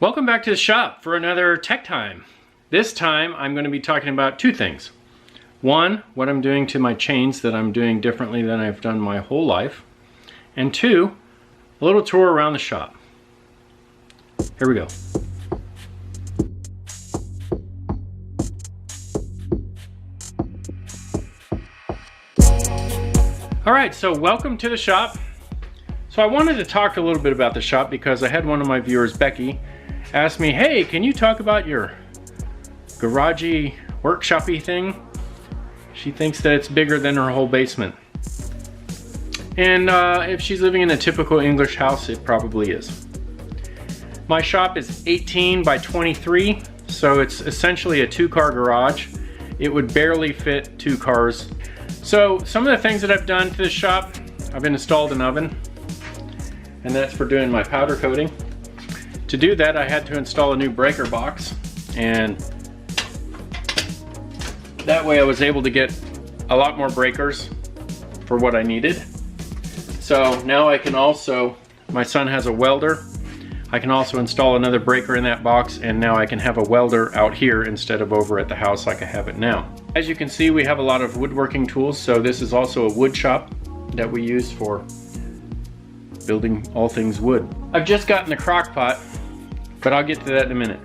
Welcome back to the shop for another tech time. This time I'm going to be talking about two things. One, what I'm doing to my chains that I'm doing differently than I've done my whole life. And two, a little tour around the shop. Here we go. Alright, so welcome to the shop. So I wanted to talk a little bit about the shop because I had one of my viewers, Becky, ask me, hey, can you talk about your garagey workshoppy thing? She thinks that it's bigger than her whole basement. And if she's living in a typical English house, it probably is. My shop is 18 by 23, so it's essentially a two-car garage. It would barely fit two cars. So some of the things that I've done to the shop, I've installed an oven, and that's for doing my powder coating. To do that, I had to install a new breaker box, and that way I was able to get a lot more breakers for what I needed. So now I can also, my son has a welder, I can also install another breaker in that box, and now I can have a welder out here instead of over at the house like I have it now. As you can see, we have a lot of woodworking tools, so this is also a wood shop that we use for building all things wood. I've just gotten the crock pot, but I'll get to that in a minute.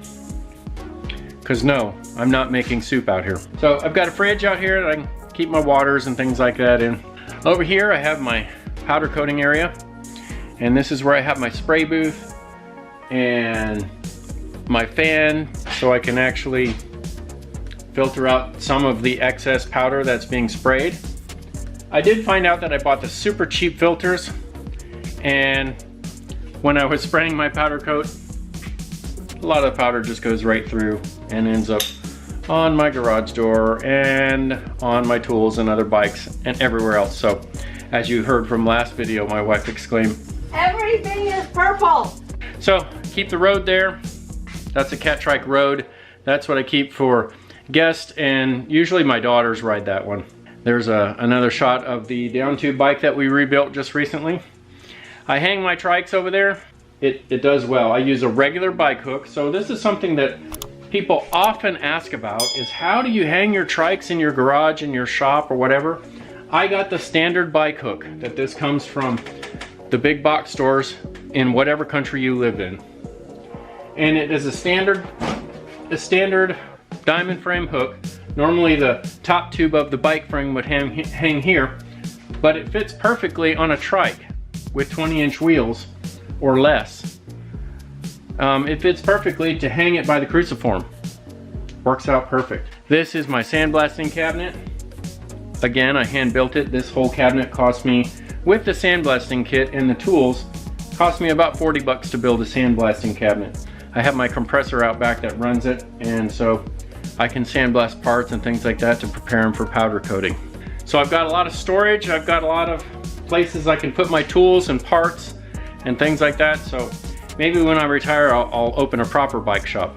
Because no, I'm not making soup out here. So I've got a fridge out here that I can keep my waters and things like that in. Over here I have my powder coating area, and this is where I have my spray booth and my fan, so I can actually filter out some of the excess powder that's being sprayed. I did find out that I bought the super cheap filters, and when I was spraying my powder coat, a lot of powder just goes right through and ends up on my garage door and on my tools and other bikes and everywhere else. So as you heard from last video, my wife exclaimed, "Everything is purple!" So keep the road there. That's a Trike road. That's what I keep for guests, and usually my daughters ride that one. There's another shot of the down tube bike that we rebuilt just recently. I hang my Trikes over there. It does well. I use a regular bike hook. So this is something that people often ask about, is how do you hang your Trikes in your garage, in your shop, or whatever? I got the standard bike hook that this comes from the big box stores in whatever country you live in. And it is a standard diamond frame hook. Normally the top tube of the bike frame would hang here, but it fits perfectly on a Trike with 20-inch wheels or less. It fits perfectly to hang it by the cruciform. Works out perfect. This is my sandblasting cabinet. Again, I hand built it. This whole cabinet cost me, with the sandblasting kit and the tools, cost me about 40 bucks to build a sandblasting cabinet. I have my compressor out back that runs it, and so I can sandblast parts and things like that to prepare them for powder coating. So I've got a lot of storage. I've got a lot of places I can put my tools and parts and things like that. So maybe when I retire, I'll open a proper bike shop.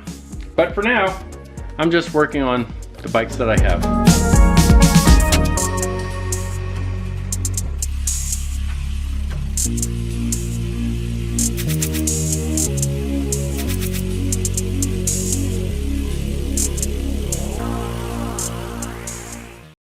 But for now, I'm just working on the bikes that I have.